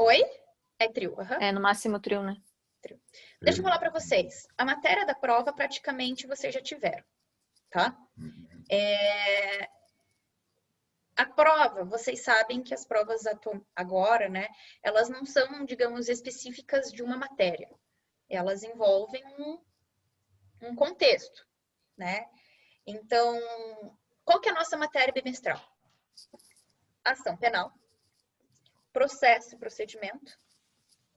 Oi? É trio. Uhum. É, no máximo trio, né? Trio. Deixa eu falar para vocês. A matéria da prova praticamente vocês já tiveram, tá? A prova, vocês sabem que as provas agora, né? Elas não são, digamos, específicas de uma matéria. Elas envolvem um contexto, né? Então, qual que é a nossa matéria bimestral? Ação penal, processo e procedimento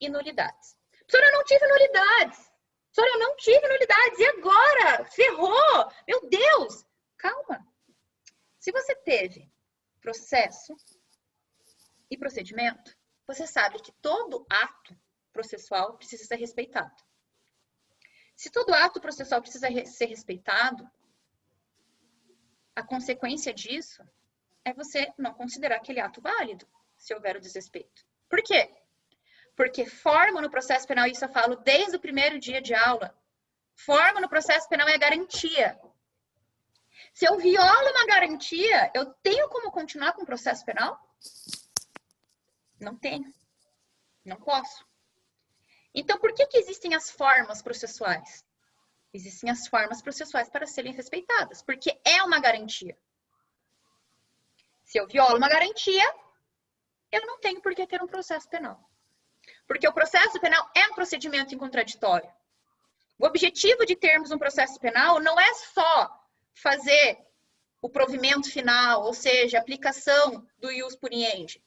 e nulidades. Professora, eu não tive nulidades. Professora, eu não tive nulidades. E agora? Ferrou! Meu Deus! Calma. Se você teve processo e procedimento, você sabe que todo ato processual precisa ser respeitado. Se todo ato processual precisa ser respeitado, a consequência disso é você não considerar aquele ato válido, se houver o desrespeito. Por quê? Porque forma no processo penal, isso eu falo desde o primeiro dia de aula, forma no processo penal é a garantia. Se eu violo uma garantia, eu tenho como continuar com o processo penal? Não tenho. Não posso. Então, por que existem as formas processuais? Existem as formas processuais para serem respeitadas, porque é uma garantia. Se eu violo uma garantia, eu não tenho por que ter um processo penal. Porque o processo penal é um procedimento em contraditório. O objetivo de termos um processo penal não é só fazer o provimento final, ou seja, a aplicação do ius puniendi.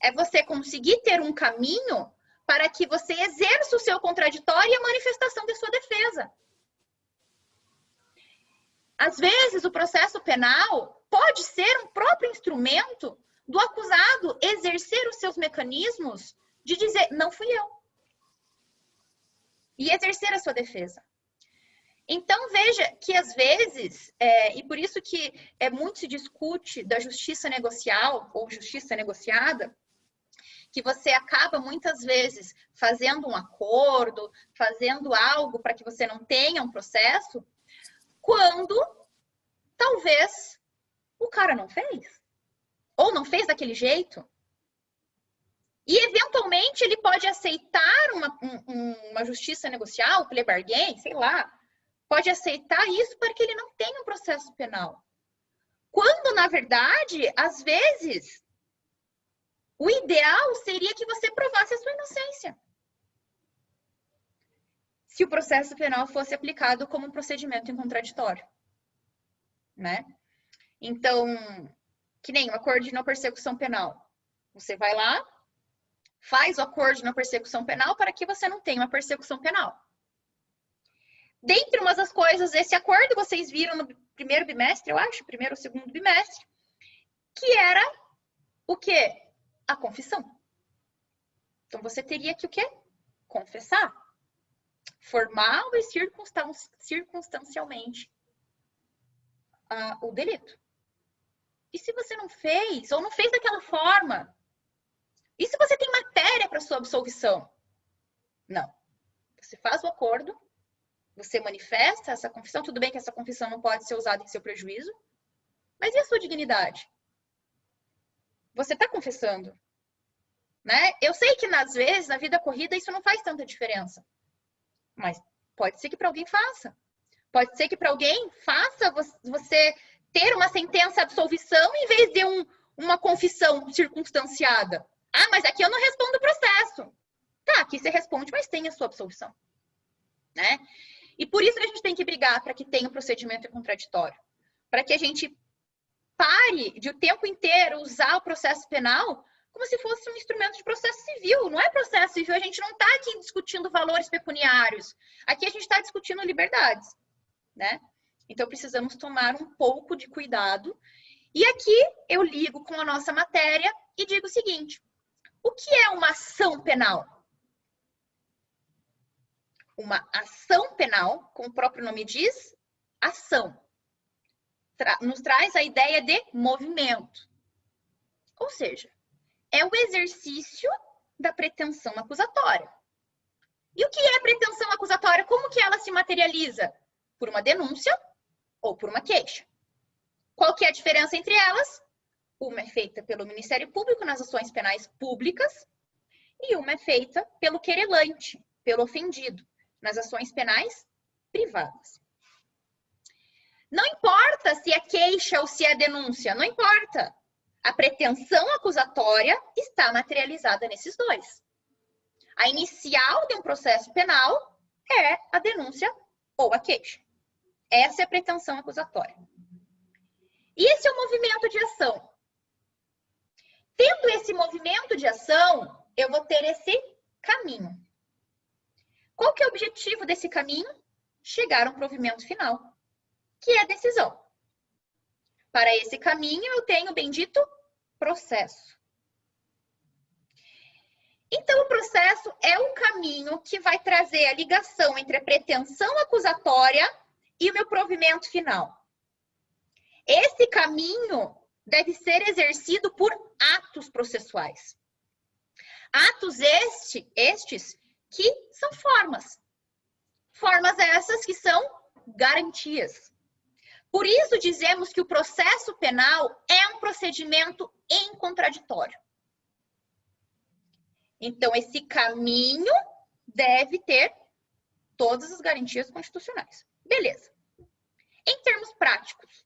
É você conseguir ter um caminho para que você exerça o seu contraditório e a manifestação de sua defesa. Às vezes, o processo penal pode ser um próprio instrumento do acusado exercer os seus mecanismos de dizer, não fui eu. E exercer a sua defesa. Então, veja que às vezes, e por isso que muito se discute da justiça negocial ou justiça negociada, que você acaba muitas vezes fazendo um acordo, fazendo algo para que você não tenha um processo, quando talvez o cara não fez. Ou não fez daquele jeito. E, eventualmente, ele pode aceitar uma justiça negocial, plea bargain, sei lá. Pode aceitar isso para que ele não tenha um processo penal. Quando, na verdade, às vezes, o ideal seria que você provasse a sua inocência. Se o processo penal fosse aplicado como um procedimento em contraditório. Né? Então, que nem o acordo de não persecução penal. Você vai lá, faz o acordo de não persecução penal para que você não tenha uma persecução penal. Dentre umas das coisas, esse acordo vocês viram no primeiro bimestre, eu acho, primeiro ou segundo bimestre, que era o quê? A confissão. Então, você teria que o quê? Confessar. Formal e circunstancialmente o delito. E se você não fez, ou não fez daquela forma? E se você tem matéria para sua absolvição? Não. Você faz o acordo, você manifesta essa confissão, tudo bem que essa confissão não pode ser usada em seu prejuízo, mas e a sua dignidade? Você está confessando, né? Eu sei que, às vezes, na vida corrida, isso não faz tanta diferença, mas pode ser que para alguém faça. Pode ser que para alguém faça você ter uma sentença de absolvição em vez de uma confissão circunstanciada. Ah, mas aqui eu não respondo o processo. Tá, aqui você responde, mas tem a sua absolvição. Né? E por isso que a gente tem que brigar para que tenha um procedimento contraditório. Para que a gente pare de o tempo inteiro usar o processo penal como se fosse um instrumento de processo civil. Não é processo civil, a gente não está aqui discutindo valores pecuniários. Aqui a gente está discutindo liberdades. Né? Então, precisamos tomar um pouco de cuidado. E aqui eu ligo com a nossa matéria e digo o seguinte: o que é uma ação penal? Uma ação penal, como o próprio nome diz, ação. Nos traz a ideia de movimento. Ou seja, é o exercício da pretensão acusatória. E o que é pretensão acusatória? Como que ela se materializa? Por uma denúncia ou por uma queixa. Qual que é a diferença entre elas? Uma é feita pelo Ministério Público nas ações penais públicas e uma é feita pelo querelante, pelo ofendido, nas ações penais privadas. Não importa se é queixa ou se é denúncia, não importa. A pretensão acusatória está materializada nesses dois. A inicial de um processo penal é a denúncia ou a queixa. Essa é a pretensão acusatória. E esse é o movimento de ação. Tendo esse movimento de ação, eu vou ter esse caminho. Qual que é o objetivo desse caminho? Chegar a um provimento final, que é a decisão. Para esse caminho, eu tenho o bendito processo. Então, o processo é o caminho que vai trazer a ligação entre a pretensão acusatória e o meu provimento final. Esse caminho deve ser exercido por atos processuais. Atos estes que são formas. Formas essas que são garantias. Por isso dizemos que o processo penal é um procedimento em contraditório. Então, esse caminho deve ter todas as garantias constitucionais. Beleza. Em termos práticos,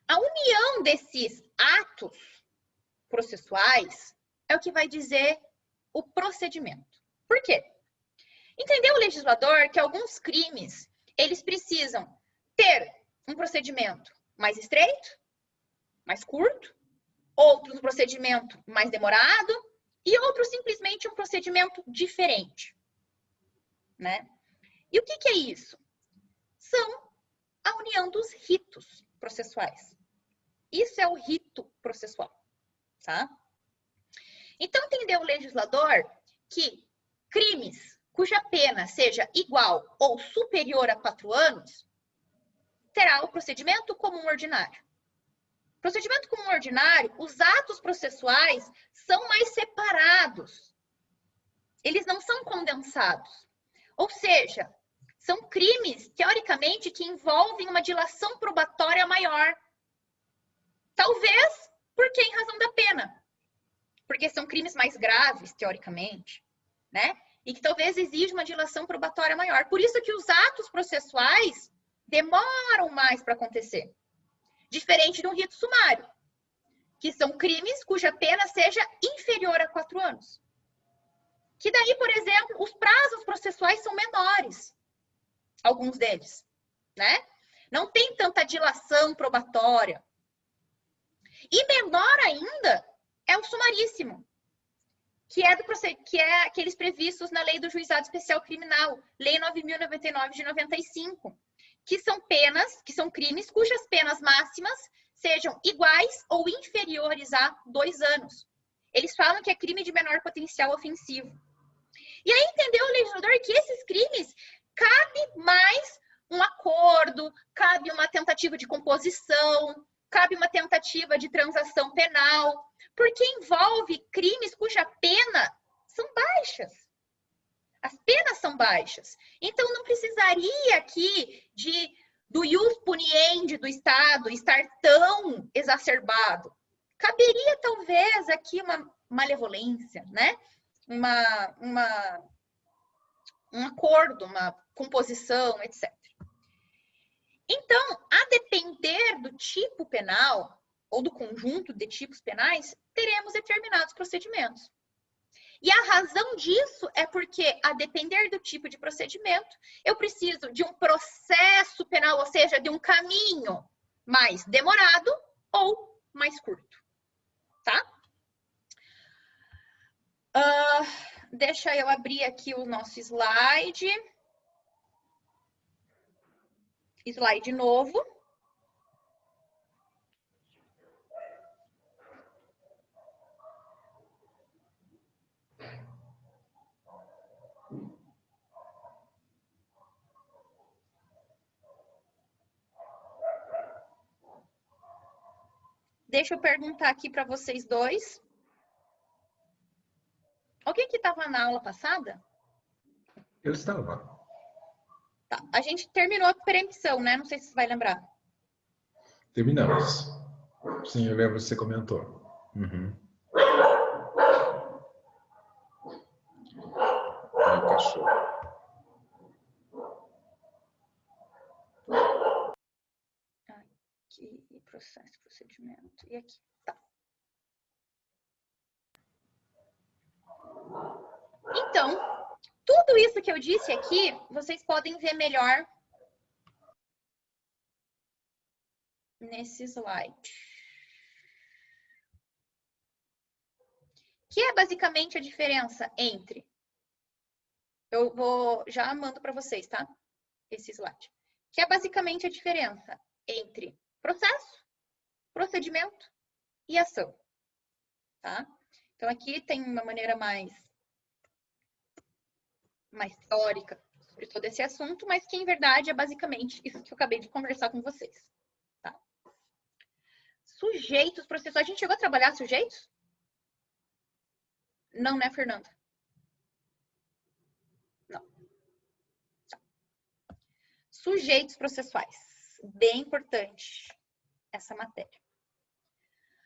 a união desses atos processuais é o que vai dizer o procedimento. Por quê? Entendeu o legislador que alguns crimes, eles precisam ter um procedimento mais estreito, mais curto, outros um procedimento mais demorado e outros simplesmente um procedimento diferente, né? E o que é isso? São a união dos ritos processuais. Isso é o rito processual, tá? Então, entendeu o legislador que crimes cuja pena seja igual ou superior a 4 anos terá o procedimento comum ordinário. Procedimento comum ordinário, os atos processuais são mais separados. Eles não são condensados. Ou seja, são crimes, teoricamente, que envolvem uma dilação probatória maior. Talvez porque em razão da pena. Porque são crimes mais graves, teoricamente, né? E que talvez exija uma dilação probatória maior. Por isso que os atos processuais demoram mais para acontecer. Diferente de um rito sumário, que são crimes cuja pena seja inferior a 4 anos. Que daí, por exemplo, os prazos processuais são menores. Alguns deles, né? Não tem tanta dilação probatória. E menor ainda é o sumaríssimo, que é aqueles previstos na Lei do Juizado Especial Criminal, Lei 9.099 de 95, que são penas, que são crimes cujas penas máximas sejam iguais ou inferiores a 2 anos. Eles falam que é crime de menor potencial ofensivo. E aí entendeu o legislador que esses crimes cabe mais um acordo, cabe uma tentativa de composição, cabe uma tentativa de transação penal, porque envolve crimes cuja pena são baixas. As penas são baixas. Então, não precisaria aqui do ius puniendi do Estado estar tão exacerbado. Caberia, talvez, aqui uma malevolência, né? Um acordo, uma composição, etc. Então, a depender do tipo penal ou do conjunto de tipos penais, teremos determinados procedimentos. E a razão disso é porque, a depender do tipo de procedimento, eu preciso de um processo penal, ou seja, de um caminho mais demorado ou mais curto, tá? Deixa eu abrir aqui o nosso slide. Slide novo. Deixa eu perguntar aqui para vocês dois. Alguém que estava na aula passada? Eu estava. Tá. A gente terminou a permissão, né? Não sei se você vai lembrar. Terminamos. Sim, eu lembro que você comentou. Uhum. processo, procedimento. E aqui, tá. Então, tudo isso que eu disse aqui, vocês podem ver melhor nesse slide. Que é basicamente a diferença entre... Eu vou já mando para vocês, tá? Esse slide. Que é basicamente a diferença entre processo, procedimento e ação, tá? Então, aqui tem uma maneira mais teórica sobre todo esse assunto, mas que, em verdade, é basicamente isso que eu acabei de conversar com vocês, tá? Sujeitos processuais. A gente chegou a trabalhar sujeitos? Não, né, Fernanda? Não. Tá. Sujeitos processuais. Bem importante essa matéria.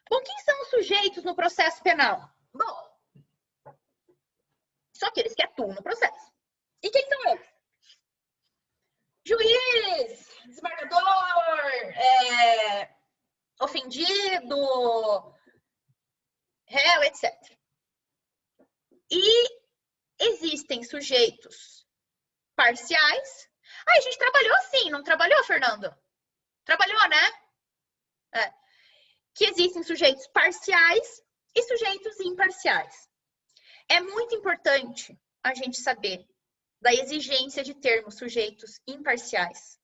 Bom, quem são os sujeitos no processo penal? Bom, são aqueles que atuam no processo. E quem são eles? Juiz, desembargador, ofendido, réu, etc. E existem sujeitos parciais. Ah, a gente trabalhou assim, não trabalhou, Fernando? Trabalhou, né? Que existem sujeitos parciais e sujeitos imparciais. É muito importante a gente saber da exigência de termos sujeitos imparciais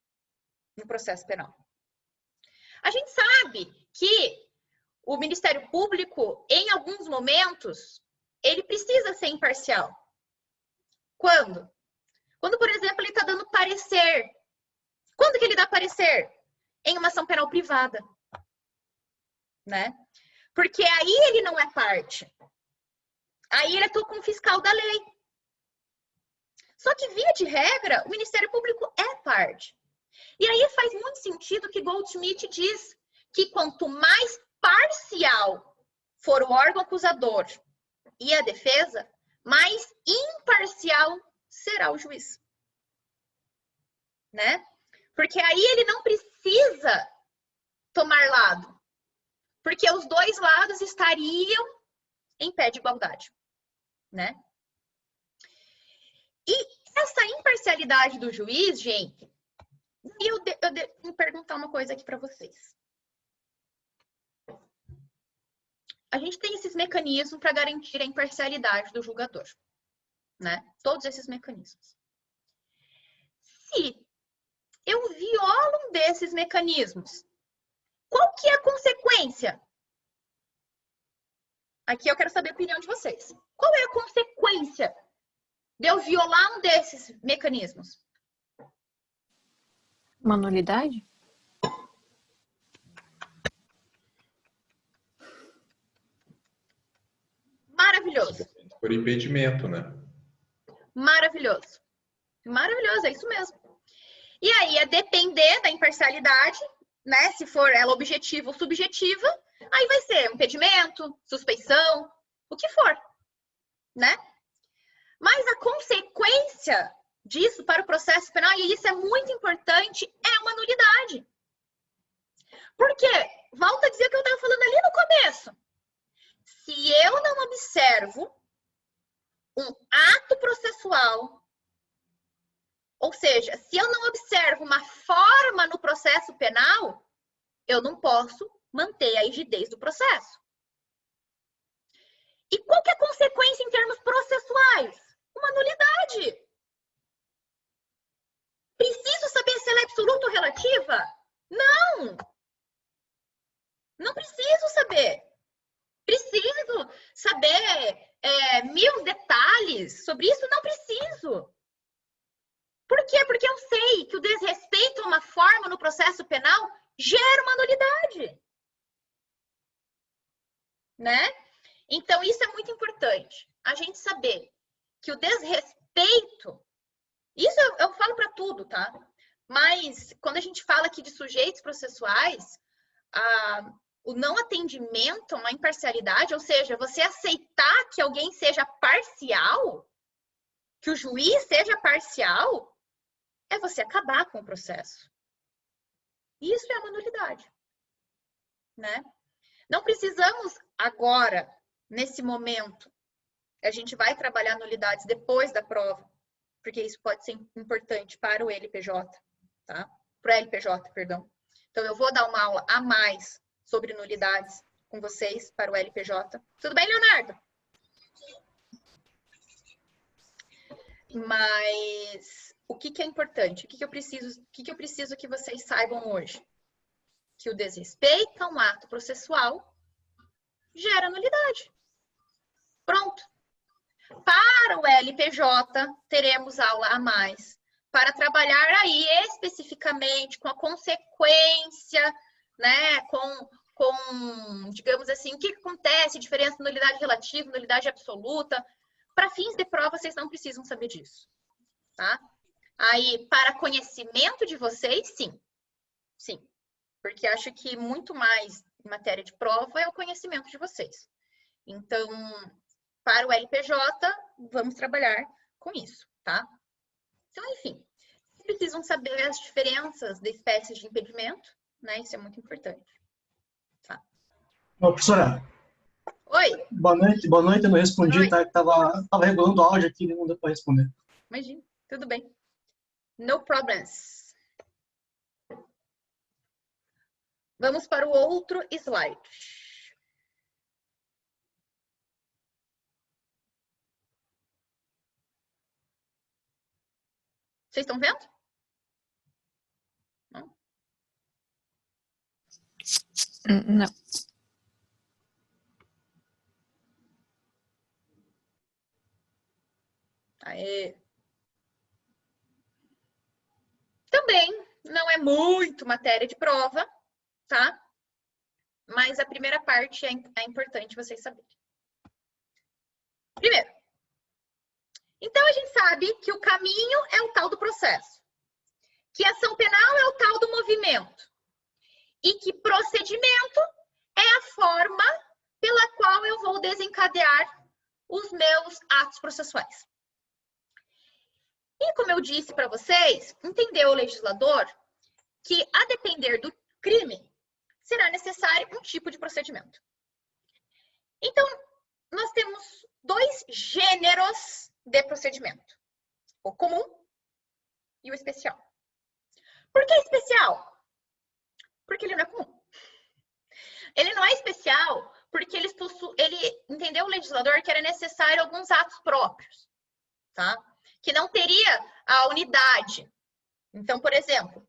no processo penal. A gente sabe que o Ministério Público, em alguns momentos, ele precisa ser imparcial. Quando? Quando, por exemplo, ele está dando parecer. Quando que ele dá parecer? Em uma ação penal privada, né? Porque aí ele não é parte. Aí ele atua como fiscal da lei. Só que, via de regra, o Ministério Público é parte. E aí faz muito sentido que Goldschmidt diz que quanto mais parcial for o órgão acusador e a defesa, mais imparcial será o juiz. Né? Porque aí ele não precisa tomar lado. Porque os dois lados estariam em pé de igualdade. Né? E essa imparcialidade do juiz, gente, eu devo perguntar uma coisa aqui para vocês. A gente tem esses mecanismos para garantir a imparcialidade do julgador, né? Todos esses mecanismos. Se eu violo um desses mecanismos, qual que é a consequência? Aqui eu quero saber a opinião de vocês. Qual é a consequência de eu violar um desses mecanismos? Uma nulidade? Maravilhoso. Por impedimento, né? Maravilhoso. Maravilhoso, é isso mesmo. E aí, a depender da imparcialidade, né? Se for ela objetiva ou subjetiva, aí vai ser impedimento, suspeição, o que for, né? Mas a consequência disso para o processo penal, e isso é muito importante, é uma nulidade. Por quê? Volto a dizer o que eu estava falando ali no começo. Se eu não observo um ato processual, ou seja, se eu não observo uma forma no processo penal, eu não posso manter a rigidez do processo. E qual que é a consequência em termos processuais? Uma nulidade. Preciso saber se ela é absoluta ou relativa? Não! Não preciso saber. Preciso saber mil detalhes sobre isso? Não preciso. Por quê? Porque eu sei que o desrespeito a uma forma no processo penal gera uma nulidade. Né? Então, isso é muito importante. A gente saber que o desrespeito... Isso eu falo para tudo, tá? Mas, quando a gente fala aqui de sujeitos processuais, o não atendimento a uma imparcialidade, ou seja, você aceitar que alguém seja parcial, que o juiz seja parcial, é você acabar com o processo. Isso é uma nulidade. né? Não precisamos agora, nesse momento, a gente vai trabalhar nulidades depois da prova, porque isso pode ser importante para o LPJ, tá? Para o LPJ, perdão. Então, eu vou dar uma aula a mais sobre nulidades com vocês para o LPJ. Tudo bem, Leonardo? Mas o que é importante? O que eu preciso que vocês saibam hoje? Que o desrespeito a um ato processual gera nulidade. Pronto. Para o LPJ, teremos aula a mais para trabalhar aí especificamente com a consequência, né? Digamos assim, o que acontece, diferença de nulidade relativa, nulidade absoluta. Para fins de prova, vocês não precisam saber disso, tá? Aí, para conhecimento de vocês, sim. Sim. Porque acho que muito mais em matéria de prova é o conhecimento de vocês. Então, para o LPJ, vamos trabalhar com isso, tá? Então, enfim, precisam saber as diferenças de espécies de impedimento, né? Isso é muito importante. Tá? Ô, professora. Oi. Boa noite, eu não respondi, tá? Tava regulando o áudio aqui, não deu para responder. Imagina, tudo bem. No problems. Vamos para o outro slide. Vocês estão vendo? Não? Não. Aê. Também não é muito matéria de prova, tá? Mas a primeira parte é importante vocês saberem. Primeiro, então a gente sabe que o caminho é o tal do processo, que a ação penal é o tal do movimento e que procedimento é a forma pela qual eu vou desencadear os meus atos processuais. E como eu disse para vocês, entendeu o legislador que, a depender do crime, será necessário um tipo de procedimento. Então, nós temos dois gêneros de procedimento: o comum e o especial. Por que especial? Porque ele não é comum. Ele não é especial porque ele entendeu o legislador que era necessário alguns atos próprios, tá? Que não teria a unidade. Então, por exemplo,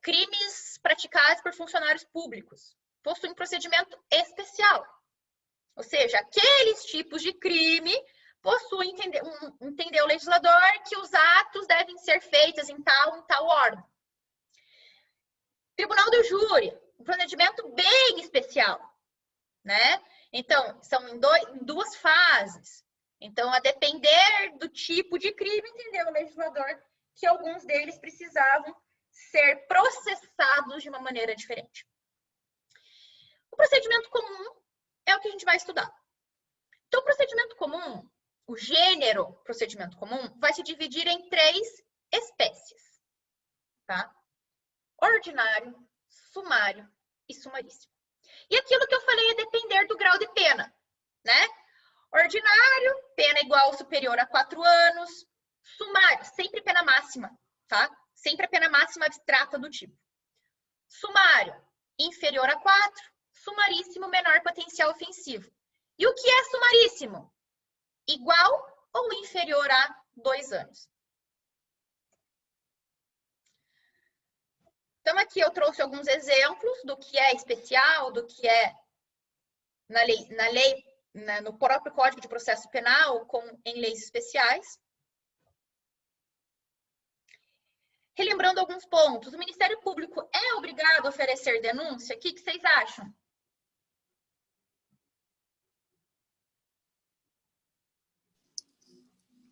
crimes praticados por funcionários públicos possuem procedimento especial. Ou seja, aqueles tipos de crime possuem, entendeu o legislador, que os atos devem ser feitos em tal ordem. Tribunal do júri, um procedimento bem especial, né? Então, são em duas fases. Então, a depender do tipo de crime, entendeu o legislador que alguns deles precisavam ser processados de uma maneira diferente. O procedimento comum é o que a gente vai estudar. Então, o procedimento comum, o gênero procedimento comum, vai se dividir em 3 espécies, tá? Ordinário, sumário e sumaríssimo. E aquilo que eu falei é depender do grau de pena, né? Ordinário, pena igual ou superior a 4 anos. Sumário, sempre pena máxima, tá? Sempre a pena máxima abstrata do tipo. Sumário, inferior a 4. Sumaríssimo, menor potencial ofensivo. E o que é sumaríssimo? Igual ou inferior a 2 anos. Então, aqui eu trouxe alguns exemplos do que é especial, do que é no próprio Código de Processo Penal, em leis especiais. Relembrando alguns pontos, o Ministério Público é obrigado a oferecer denúncia? O que vocês acham?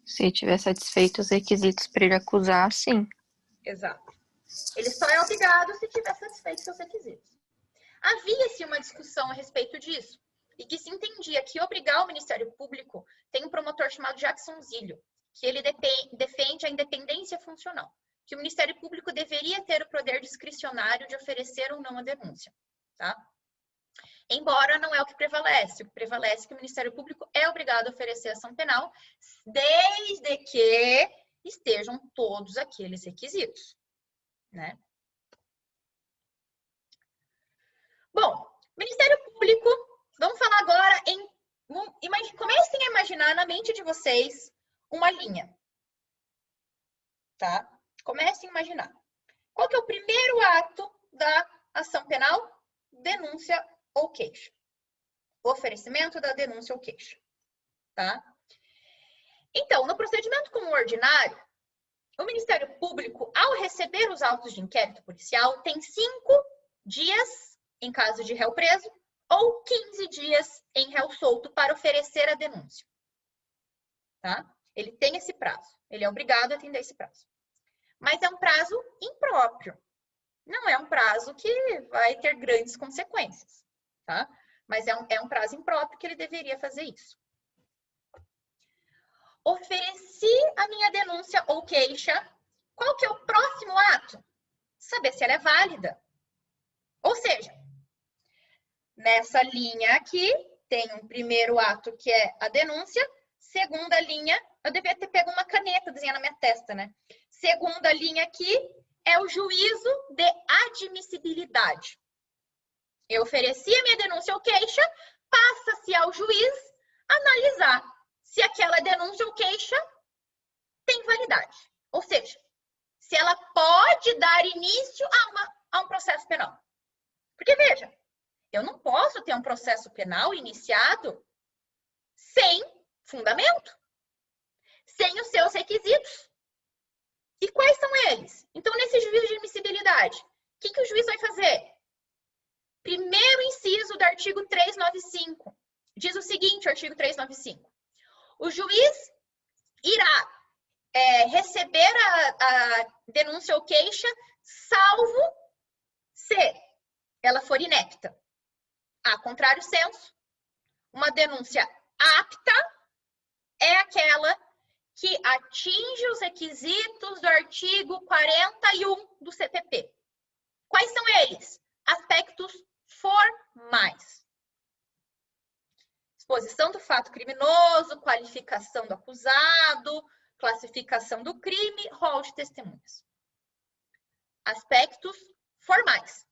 Se tiver satisfeito os requisitos para ele acusar, sim. Exato. Ele só é obrigado se tiver satisfeito seus requisitos. Havia-se uma discussão a respeito disso, e que se entendia que obrigar o Ministério Público, tem um promotor chamado Jackson Zilio, que ele defende a independência funcional, que o Ministério Público deveria ter o poder discricionário de oferecer ou não a denúncia, tá? Embora não é o que prevalece. O que prevalece é que o Ministério Público é obrigado a oferecer ação penal, desde que estejam todos aqueles requisitos, né? Bom, Ministério Público, vamos falar agora em... Comecem a imaginar na mente de vocês uma linha, tá? Comecem a imaginar. Qual que é o primeiro ato da ação penal? Denúncia ou queixa. Oferecimento da denúncia ou queixa, tá? Então, no procedimento comum ordinário, o Ministério Público, ao receber os autos de inquérito policial, tem 5 dias em caso de réu preso ou 15 dias em réu solto para oferecer a denúncia, tá? Ele tem esse prazo, ele é obrigado a atender esse prazo. Mas é um prazo impróprio, não é um prazo que vai ter grandes consequências, tá? Mas é um prazo impróprio que ele deveria fazer isso. Ofereci a minha denúncia ou queixa. Qual que é o próximo ato? Saber se ela é válida. Ou seja, nessa linha aqui, tem um primeiro ato que é a denúncia. Segunda linha, eu devia ter pego uma caneta desenhando na minha testa, né? Segunda linha aqui é o juízo de admissibilidade. Eu ofereci a minha denúncia ou queixa, passa-se ao juiz analisar se aquela denúncia ou queixa tem validade. Ou seja, se ela pode dar início a um processo penal. Porque, veja, eu não posso ter um processo penal iniciado sem fundamento, sem os seus requisitos. E quais são eles? Então, nesse juízo de admissibilidade, o que o juiz vai fazer? Primeiro inciso do artigo 395. Diz o seguinte, o artigo 395. O juiz irá receber a denúncia ou queixa, salvo se ela for inepta. A contrário senso, uma denúncia apta é aquela que atinge os requisitos do artigo 41 do CPP. Quais são eles? Aspectos formais. Exposição do fato criminoso, qualificação do acusado, classificação do crime, rol de testemunhas. Aspectos formais.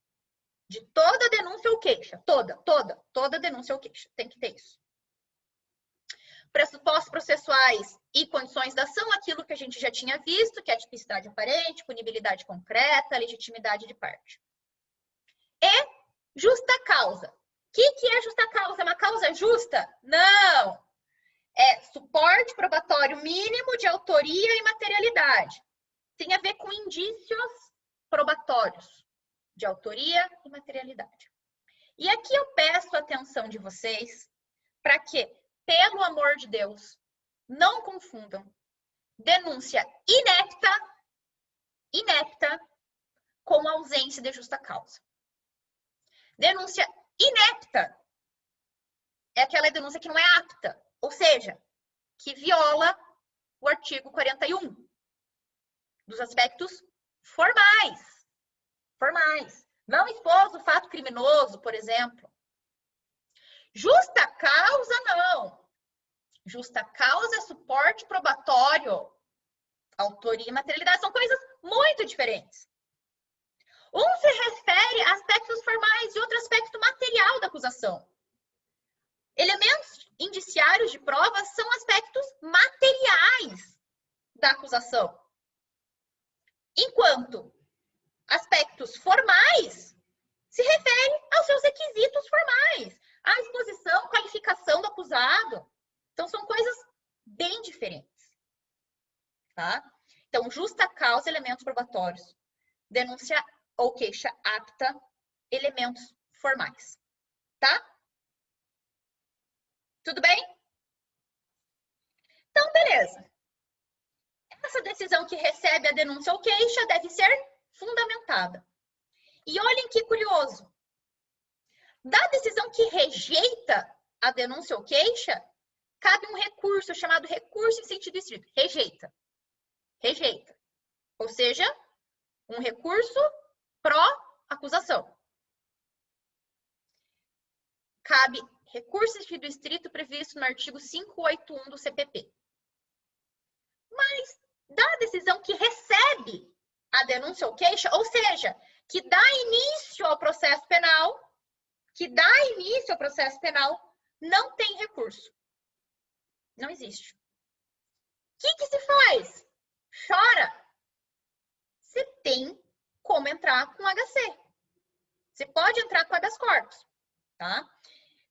De toda denúncia ou queixa. Toda denúncia ou queixa. Tem que ter isso. Pressupostos processuais e condições da ação, aquilo que a gente já tinha visto, que é a tipicidade aparente, punibilidade concreta, legitimidade de parte. E justa causa. O que é justa causa? É uma causa justa? Não! É suporte probatório mínimo de autoria e materialidade. Tem a ver com indícios probatórios de autoria e materialidade. E aqui eu peço a atenção de vocês para que, pelo amor de Deus, não confundam denúncia inepta com ausência de justa causa. Denúncia inepta é aquela denúncia que não é apta, ou seja, que viola o artigo 41 dos aspectos formais. Não expôs o fato criminoso, por exemplo. Justa causa, não. Justa causa é suporte probatório. Autoria e materialidade são coisas muito diferentes. Um se refere a aspectos formais e outro aspecto material da acusação. Elementos indiciários de prova são aspectos materiais da acusação. Enquanto aspectos formais se referem aos seus requisitos formais, à exposição, qualificação do acusado. Então, são coisas bem diferentes. Tá? Então, justa causa, elementos probatórios. Denúncia ou queixa apta, elementos formais. Tá? Tudo bem? Então, beleza. Essa decisão que recebe a denúncia ou queixa deve ser fundamentada. E olhem que curioso. Da decisão que rejeita a denúncia ou queixa, cabe um recurso chamado recurso em sentido estrito. Rejeita. Ou seja, um recurso pró-acusação. cabe recurso de distrito previsto no artigo 581 do CPP. Mas da decisão que recebe a denúncia ou queixa, ou seja, que dá início ao processo penal, não tem recurso. Não existe. O que se faz? Chora. Você tem como entrar com HC. Você pode entrar com habeas corpus, tá?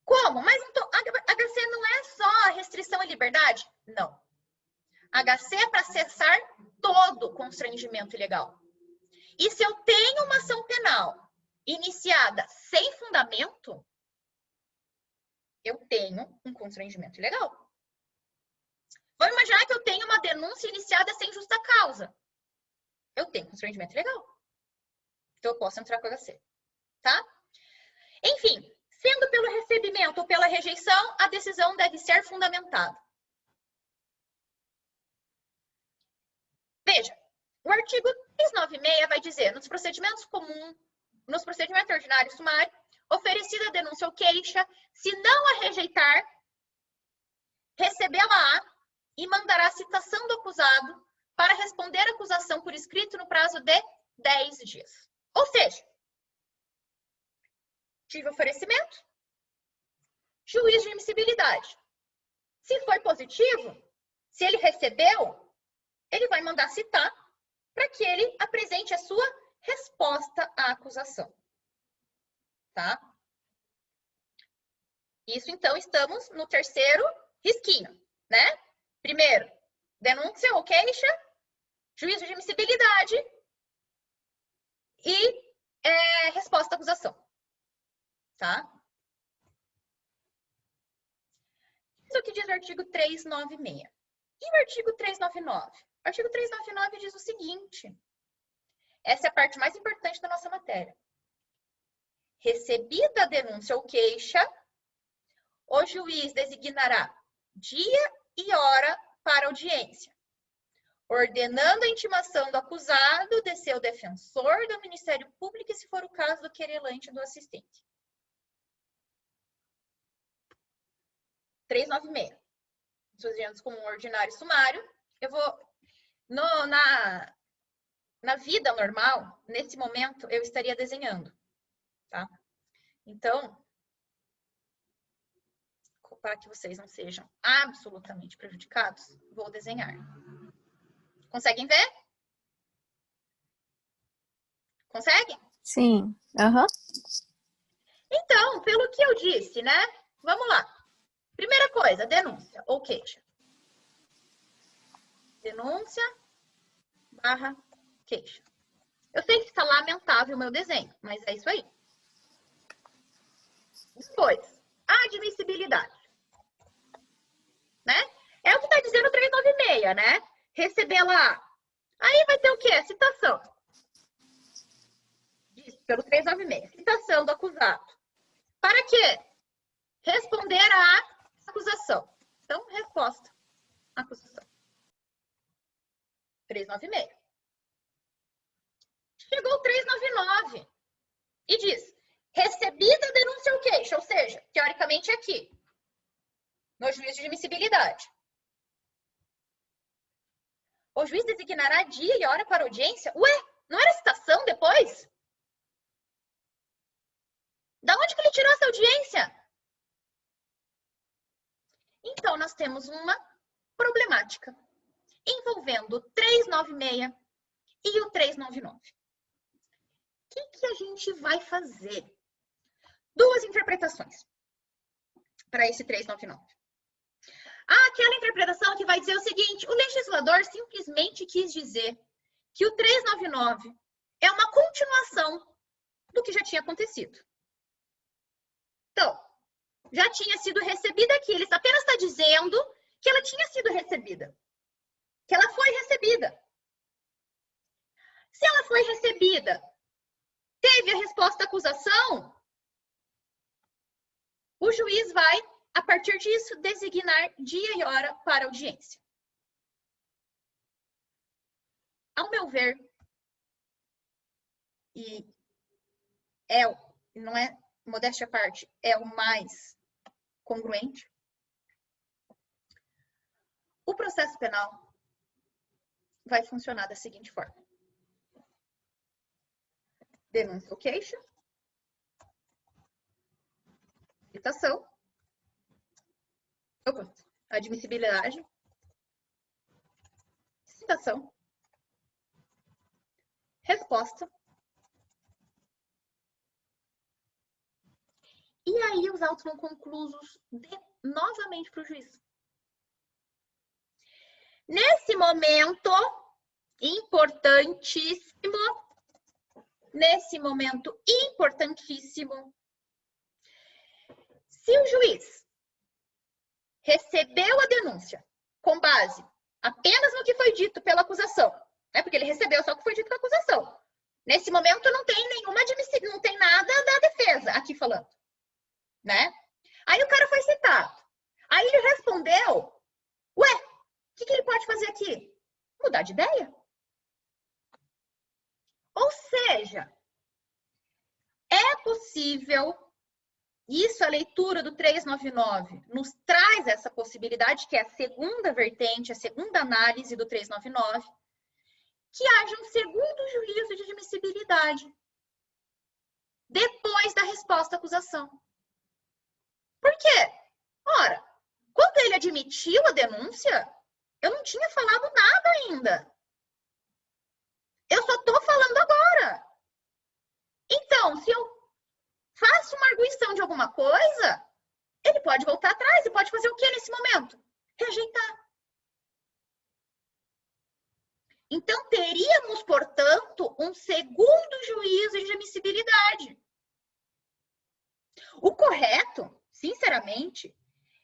Como? Mas então, HC não é só restrição à liberdade? Não. HC é para cessar todo constrangimento ilegal. E se eu tenho uma ação penal iniciada sem fundamento, eu tenho um constrangimento ilegal. Vamos imaginar que eu tenho uma denúncia iniciada sem justa causa. Eu tenho constrangimento ilegal. Então, eu posso entrar com HC. Tá? Enfim, sendo pelo recebimento ou pela rejeição, a decisão deve ser fundamentada. Veja, o artigo 396 vai dizer, nos procedimentos comuns, nos procedimentos ordinários e sumários, oferecida a denúncia ou queixa, se não a rejeitar, recebê-la-á e mandará a citação do acusado para responder à acusação por escrito no prazo de 10 dias. Ou seja, tive oferecimento, juiz de admissibilidade. Se foi positivo, se ele recebeu, ele vai mandar citar para que ele apresente a sua resposta à acusação. Tá? Isso, então, estamos no terceiro risquinho, né? Primeiro, denúncia ou queixa, juízo de admissibilidade e resposta à acusação. Tá? Isso que diz o artigo 396. E o artigo 399? O artigo 399 diz o seguinte. Essa é a parte mais importante da nossa matéria. Recebida a denúncia ou queixa, o juiz designará dia e hora para audiência, ordenando a intimação do acusado, de seu defensor, do Ministério Público e, se for o caso, do querelante, do assistente. 396. Procedimentos comum, ordinário e sumário. Eu vou... Na vida normal, nesse momento, eu estaria desenhando. Tá? Então, para que vocês não sejam absolutamente prejudicados, vou desenhar. Conseguem ver? Conseguem? Sim. Aham. Então, pelo que eu disse, né? Vamos lá. Primeira coisa, denúncia ou queixa. Denúncia barra queixa. Eu sei que está lamentável o meu desenho, mas é isso aí. Depois, admissibilidade. Né? É o que está dizendo o 396, né? Receber lá. Aí vai ter o quê? Citação. Isso, pelo 396. Citação do acusado. Para quê? Responder à acusação. Então, resposta à acusação. 396. Chegou o 399 e diz: recebida a denúncia ou queixa, ou seja, teoricamente aqui, no juízo de admissibilidade. O juiz designará dia e hora para audiência? Ué, não era citação depois? Da onde que ele tirou essa audiência? Então, nós temos uma problemática envolvendo o 396 e o 399. O que a gente vai fazer? Duas interpretações para esse 399. Há aquela interpretação que vai dizer o seguinte: o legislador simplesmente quis dizer que o 399 é uma continuação do que já tinha acontecido. Então, já tinha sido recebida aqui. Ele apenas está dizendo que ela tinha sido recebida. Que ela foi recebida. Se ela foi recebida, teve a resposta à acusação, o juiz vai, a partir disso, designar dia e hora para audiência. Ao meu ver, e não é modéstia à parte, é o mais congruente. O processo penal vai funcionar da seguinte forma. Denúncia ou queixa. Citação. Opa, admissibilidade. Citação. Resposta. E aí os autos não conclusos novamente para o juiz. Nesse momento, importantíssimo, se o juiz recebeu a denúncia com base apenas no que foi dito pela acusação, né? Porque ele recebeu só o que foi dito pela acusação. Nesse momento não tem nenhuma admissão, não tem nada da defesa aqui falando, né? Aí o cara foi citado. Aí ele respondeu, ué, o que ele pode fazer aqui? Mudar de ideia. Ou seja, é possível, isso a leitura do 399 nos traz essa possibilidade, que é a segunda vertente, a segunda análise do 399, que haja um segundo juízo de admissibilidade depois da resposta à acusação. Por quê? Ora, quando ele admitiu a denúncia, eu não tinha falado nada ainda. Eu só estou falando agora. Então, se eu faço uma arguição de alguma coisa, ele pode voltar atrás e pode fazer o que nesse momento? Rejeitar. Então, teríamos, portanto, um segundo juízo de admissibilidade. O correto, sinceramente,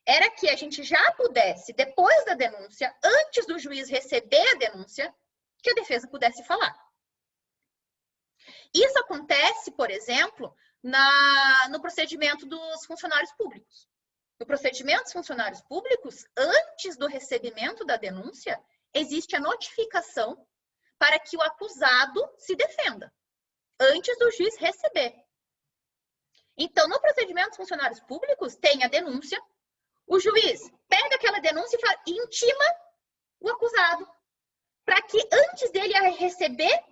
era que a gente já pudesse, depois da denúncia, antes do juiz receber a denúncia, que a defesa pudesse falar. Isso acontece, por exemplo, no procedimento dos funcionários públicos. No procedimento dos funcionários públicos, antes do recebimento da denúncia, existe a notificação para que o acusado se defenda, antes do juiz receber. Então, no procedimento dos funcionários públicos, tem a denúncia, o juiz pega aquela denúncia e intima o acusado, para que antes dele receber,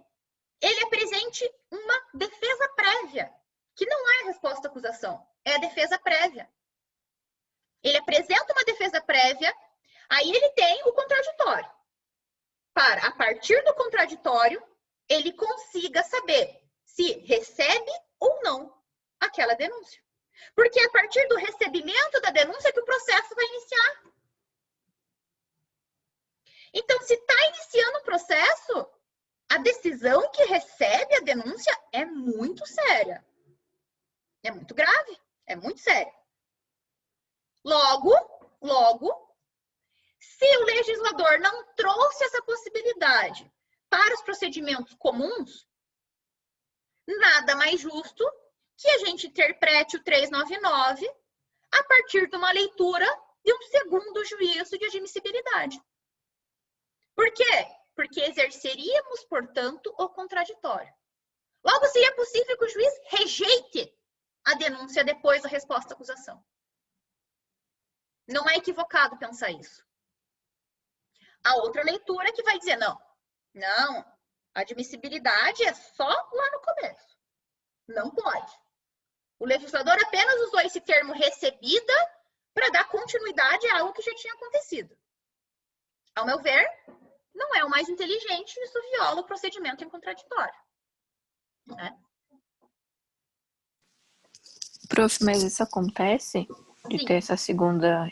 ele apresente uma defesa prévia, que não é a resposta à acusação, é a defesa prévia. Ele apresenta uma defesa prévia, aí ele tem o contraditório. Para, a partir do contraditório, ele consiga saber se recebe ou não aquela denúncia. Porque é a partir do recebimento da denúncia que o processo vai iniciar. Então, se está iniciando o processo, a decisão que recebe a denúncia é muito séria. É muito grave, é muito séria. Logo, se o legislador não trouxe essa possibilidade para os procedimentos comuns, nada mais justo que a gente interprete o 399 a partir de uma leitura de um segundo juízo de admissibilidade. Por quê? Porque exerceríamos, portanto, o contraditório. Logo, seria possível que o juiz rejeite a denúncia depois da resposta à acusação. Não é equivocado pensar isso. A outra leitura que vai dizer, não, a admissibilidade é só lá no começo. Não pode. O legislador apenas usou esse termo recebida para dar continuidade a algo que já tinha acontecido. Ao meu ver, não é o mais inteligente, isso viola o procedimento em contraditório. Né? Prof, mas isso acontece de Sim. ter essa segunda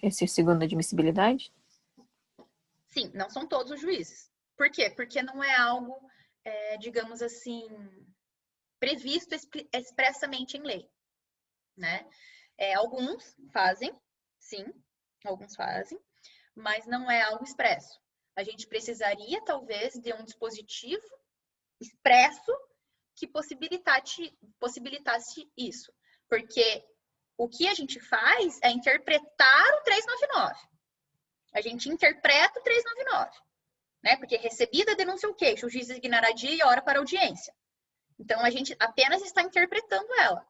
admissibilidade? Sim, não são todos os juízes. Por quê? Porque não é algo, digamos assim, previsto expressamente em lei. Né? Alguns fazem, sim, alguns fazem, mas não é algo expresso. A gente precisaria, talvez, de um dispositivo expresso que possibilitasse isso. Porque o que a gente faz é interpretar o 399. A gente interpreta o 399. Né? Porque recebida a denúncia ou queixa, o juiz designará dia e hora para audiência. Então, a gente apenas está interpretando ela.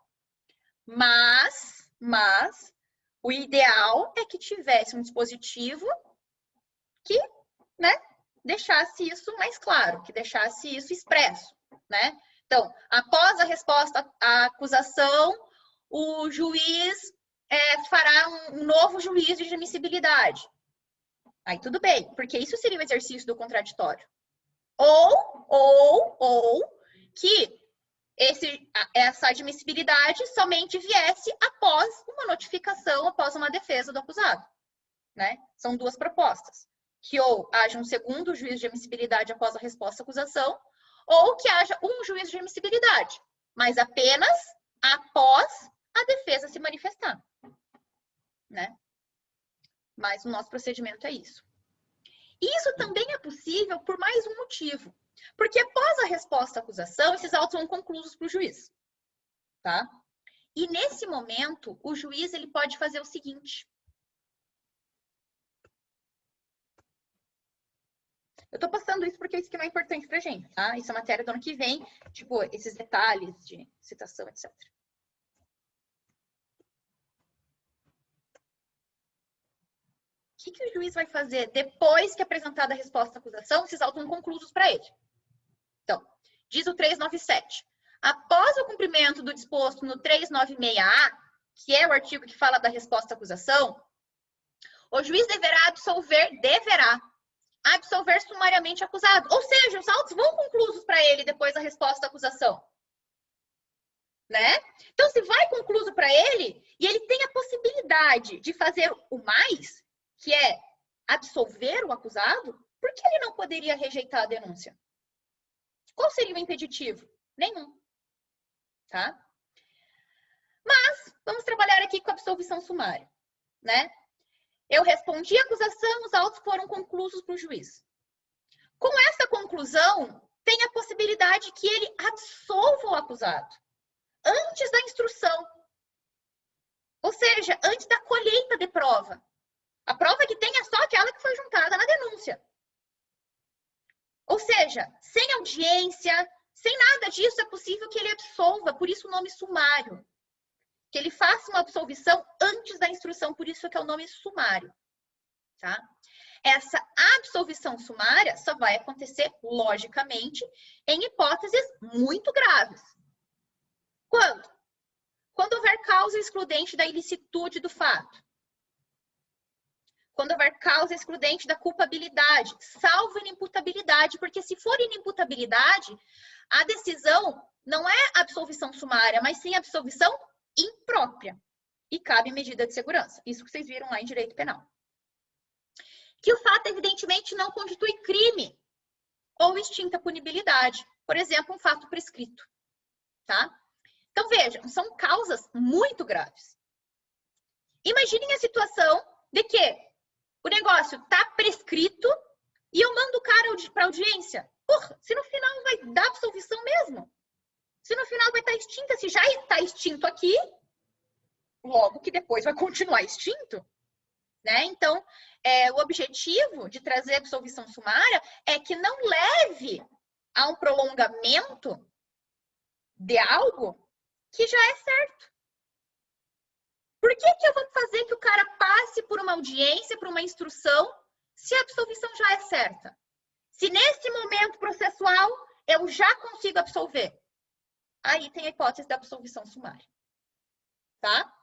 Mas o ideal é que tivesse um dispositivo que, né, deixasse isso mais claro, que deixasse isso expresso, né? Então, após a resposta à acusação, o juiz fará um novo juízo de admissibilidade. Aí tudo bem, porque isso seria o exercício do contraditório. Ou que essa admissibilidade somente viesse após uma notificação, após uma defesa do acusado, né? São duas propostas. Que ou haja um segundo juízo de admissibilidade após a resposta à acusação, ou que haja um juízo de admissibilidade, mas apenas após a defesa se manifestar, né? Mas o nosso procedimento é isso. Isso também é possível por mais um motivo. Porque após a resposta à acusação, esses autos são conclusos para o juiz, tá? E nesse momento, o juiz ele pode fazer o seguinte. Eu tô passando isso porque isso que é mais importante pra gente, tá? Isso é matéria do ano que vem, tipo, esses detalhes de citação, etc. O que o juiz vai fazer depois que apresentada a resposta à acusação? Esses autos são conclusos para ele. Então, diz o 397. Após o cumprimento do disposto no 396A, que é o artigo que fala da resposta à acusação, o juiz deverá absolver sumariamente o acusado. Ou seja, os autos vão conclusos para ele depois da resposta à acusação. Né? Então, se vai concluso para ele, e ele tem a possibilidade de fazer o mais, que é absolver o acusado, por que ele não poderia rejeitar a denúncia? Qual seria o impeditivo? Nenhum. Tá? Mas, vamos trabalhar aqui com a absolvição sumária. Né? Eu respondi a acusação, os autos foram conclusos para o juiz. Com essa conclusão, tem a possibilidade que ele absolva o acusado antes da instrução. Ou seja, antes da colheita de prova. A prova que tem é só aquela que foi juntada na denúncia. Ou seja, sem audiência, sem nada disso, é possível que ele absolva, por isso o nome sumário. Que ele faça uma absolvição antes da instrução, por isso que é o nome sumário. Tá? Essa absolvição sumária só vai acontecer, logicamente, em hipóteses muito graves. Quando? Quando houver causa excludente da ilicitude do fato. Quando houver causa excludente da culpabilidade, salvo inimputabilidade, porque se for inimputabilidade, a decisão não é absolvição sumária, mas sim absolvição imprópria. E cabe medida de segurança. Isso que vocês viram lá em direito penal. Que o fato, evidentemente, não constitui crime ou extinta punibilidade. Por exemplo, um fato prescrito. Tá? Então, vejam, são causas muito graves. Imaginem a situação de que o negócio está prescrito e eu mando o cara para audiência. Porra, se no final vai dar absolvição mesmo? Se no final vai estar extinta, se já está extinto aqui, logo que depois vai continuar extinto. Né? Então, o objetivo de trazer a absolvição sumária é que não leve a um prolongamento de algo que já é certo. Por que eu vou fazer que o cara passe por uma audiência, por uma instrução, se a absolvição já é certa? Se nesse momento processual eu já consigo absolver, aí tem a hipótese da absolvição sumária. Tá?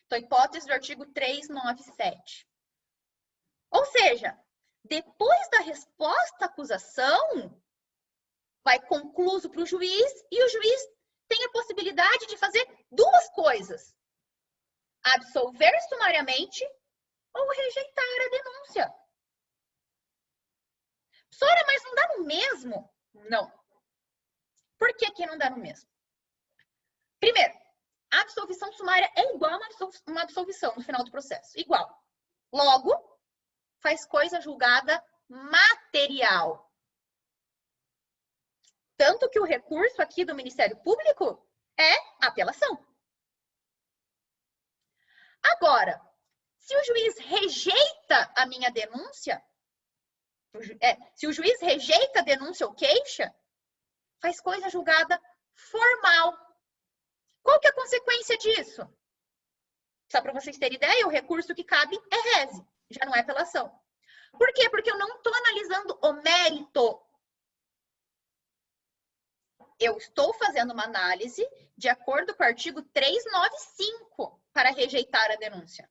Então, hipótese do artigo 397. Ou seja, depois da resposta à acusação, vai concluso para o juiz e o juiz tem a possibilidade de fazer duas coisas. Absolver sumariamente ou rejeitar a denúncia. Sora, mas não dá no mesmo? Não. Por que não dá no mesmo? Primeiro, a absolvição sumária é igual a uma absolvição no final do processo. Igual. Logo, faz coisa julgada material. Tanto que o recurso aqui do Ministério Público é apelação. Agora, se o juiz rejeita a minha denúncia, se o juiz rejeita a denúncia ou queixa, faz coisa julgada formal. Qual que é a consequência disso? Só para vocês terem ideia, o recurso que cabe é rese, já não é apelação. Por quê? Porque eu não estou analisando o mérito. Eu estou fazendo uma análise de acordo com o artigo 395 para rejeitar a denúncia.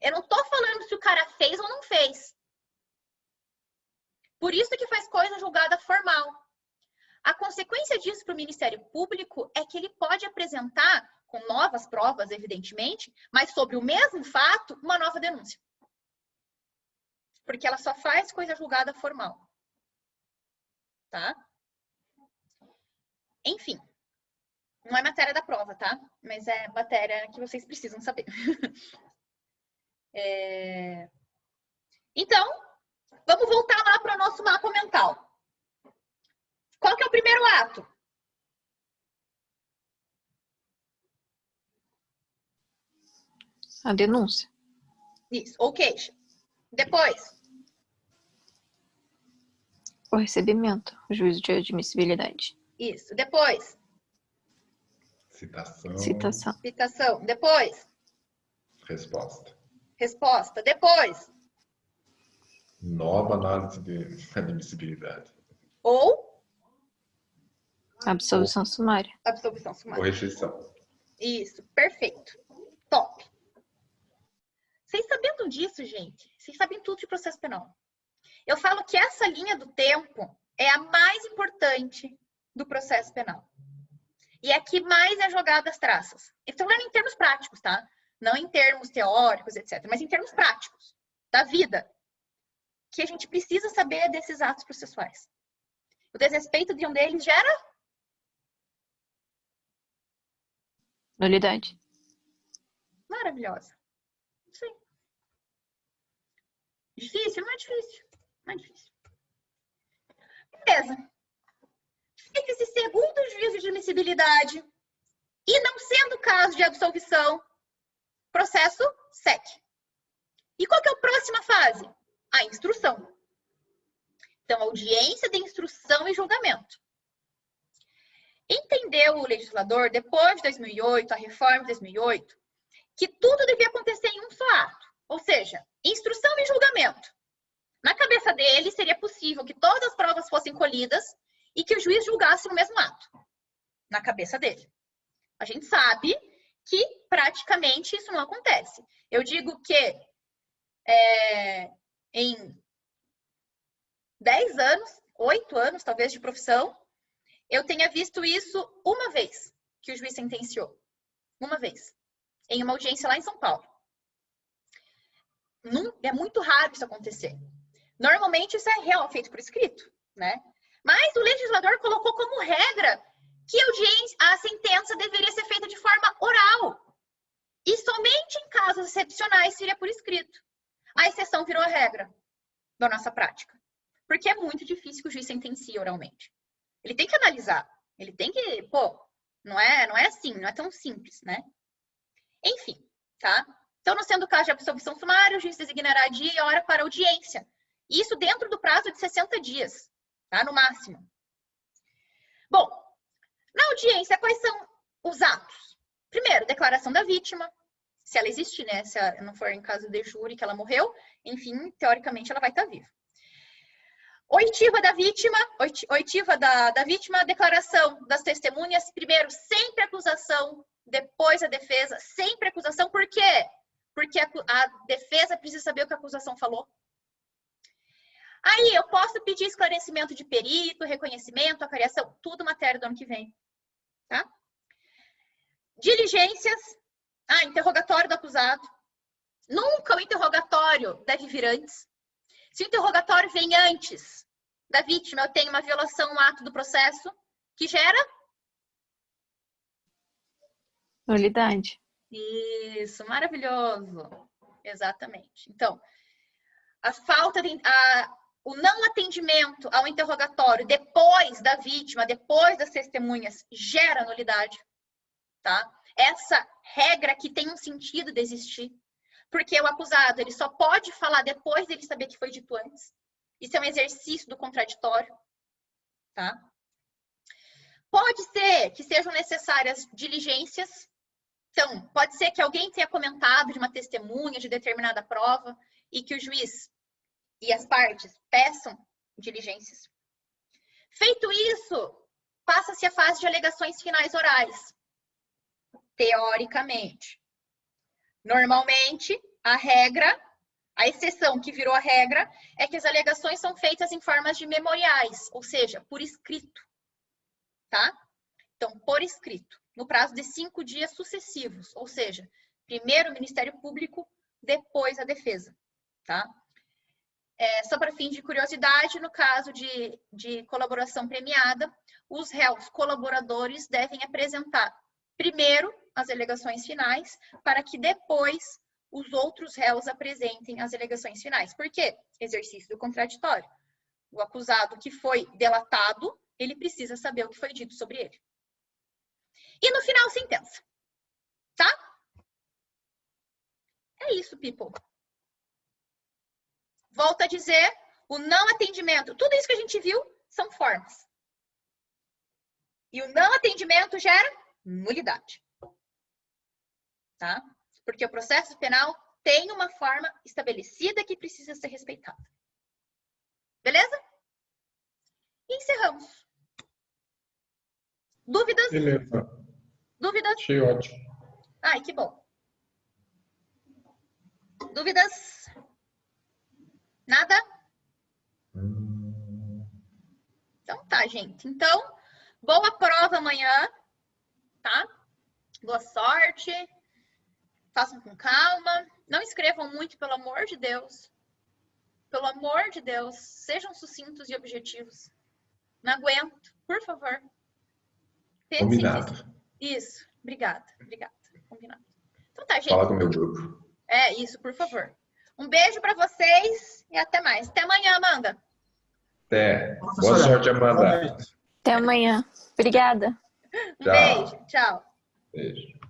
Eu não estou falando se o cara fez ou não fez. Por isso que faz coisa julgada formal. A consequência disso para o Ministério Público é que ele pode apresentar, com novas provas, evidentemente, mas sobre o mesmo fato, uma nova denúncia. Porque ela só faz coisa julgada formal. Tá? Enfim. Não é matéria da prova, tá? Mas é matéria que vocês precisam saber. Então, vamos voltar lá para o nosso mapa mental. Qual que é o primeiro ato? A denúncia. Isso, ou queixa. Depois, O recebimento. O juízo de admissibilidade. isso. Depois, Citação. Citação. citação. Depois, Resposta. resposta. Depois, Nova análise de admissibilidade. ou Absolvição sumária. absolvição Ou sumária. rejeição. Isso, perfeito. Top. Vocês sabendo disso, gente, vocês sabem tudo de processo penal. Eu falo que essa linha do tempo é a mais importante do processo penal. E é a que mais é jogada as traças. Estou falando em termos práticos, tá? Não em termos teóricos, etc. Mas em termos práticos, da vida. Que a gente precisa saber desses atos processuais. O desrespeito de um deles gera Nulidade. maravilhosa. Sim. Difícil? Não é difícil. Não é difícil. Beleza. Feito esse segundo juízo de admissibilidade e não sendo caso de absolvição, processo segue. E qual que é a próxima fase? A instrução. Então, audiência de instrução e julgamento. Entendeu o legislador, depois de 2008, a reforma de 2008, que tudo devia acontecer em um só ato. Ou seja, instrução e julgamento. Na cabeça dele, seria possível que todas as provas fossem colhidas e que o juiz julgasse no mesmo ato. Na cabeça dele. A gente sabe que, praticamente, isso não acontece. Eu digo que em 10 anos, 8 anos, talvez, de profissão, eu tenha visto isso uma vez que o juiz sentenciou. Uma vez. Em uma audiência lá em São Paulo. É muito raro isso acontecer. Normalmente isso é real, feito por escrito, né? Mas o legislador colocou como regra que a sentença deveria ser feita de forma oral. E somente em casos excepcionais seria por escrito. A exceção virou a regra da nossa prática. Porque é muito difícil que o juiz sentencie oralmente. Ele tem que analisar. Ele tem que, não é assim, não é tão simples, né? Enfim, tá? Então, não sendo o caso de absolvição sumária, o juiz designará dia e hora para audiência. Isso dentro do prazo de 60 dias, tá? No máximo. Bom, na audiência, quais são os atos? Primeiro, declaração da vítima, se ela existir, né? Se não for em caso de júri que ela morreu, enfim, teoricamente ela vai estar viva. Oitiva da vítima, declaração das testemunhas, primeiro, sempre acusação, depois a defesa, sempre acusação. Por quê? Porque a defesa precisa saber o que a acusação falou. Aí, eu posso pedir esclarecimento de perito, reconhecimento, acariação, tudo matéria do ano que vem. Tá? Diligências. Interrogatório do acusado. Nunca o interrogatório deve vir antes. Se o interrogatório vem antes da vítima, eu tenho uma violação no ato do processo que gera Nulidade. Isso, maravilhoso. Exatamente. Então, o não atendimento ao interrogatório depois da vítima, depois das testemunhas, gera nulidade, tá? Essa regra que tem um sentido de existir, porque o acusado, ele só pode falar depois dele saber que foi dito antes. Isso é um exercício do contraditório, tá? Pode ser que sejam necessárias diligências. Então, pode ser que alguém tenha comentado de uma testemunha de determinada prova e que o juiz e as partes peçam diligências. Feito isso, passa-se a fase de alegações finais orais. Teoricamente. Normalmente, a exceção que virou a regra é que as alegações são feitas em formas de memoriais, ou seja, por escrito. Tá? Então, por escrito, no prazo de 5 dias sucessivos, ou seja, primeiro o Ministério Público, depois a defesa. Tá? Só para fim de curiosidade, no caso de colaboração premiada, os réus colaboradores devem apresentar primeiro as alegações finais, para que depois os outros réus apresentem as alegações finais. Por quê? Exercício do contraditório. O acusado que foi delatado, ele precisa saber o que foi dito sobre ele. E no final, sentença. Tá? É isso, people. Volto a dizer, o não atendimento, tudo isso que a gente viu são formas. E o não atendimento gera nulidade. Tá? Porque o processo penal tem uma forma estabelecida que precisa ser respeitada. Beleza? E encerramos. Dúvidas? Beleza. Dúvidas? Achei ótimo. Ai, que bom. Dúvidas? Nada? Então tá, gente. Então, boa prova amanhã, tá? Boa sorte. Façam com calma. Não escrevam muito, pelo amor de Deus. Pelo amor de Deus. Sejam sucintos e objetivos. Não aguento. Por favor. Pensem Combinado. nisso. Isso. Obrigada. Obrigada. Combinado. Então tá, gente. Fala com o meu grupo. Isso, por favor. Um beijo pra vocês e até mais. Até amanhã, Amanda. Até. Boa sorte, Amanda. Até amanhã. Obrigada. Um Tchau. beijo. Tchau. Beijo.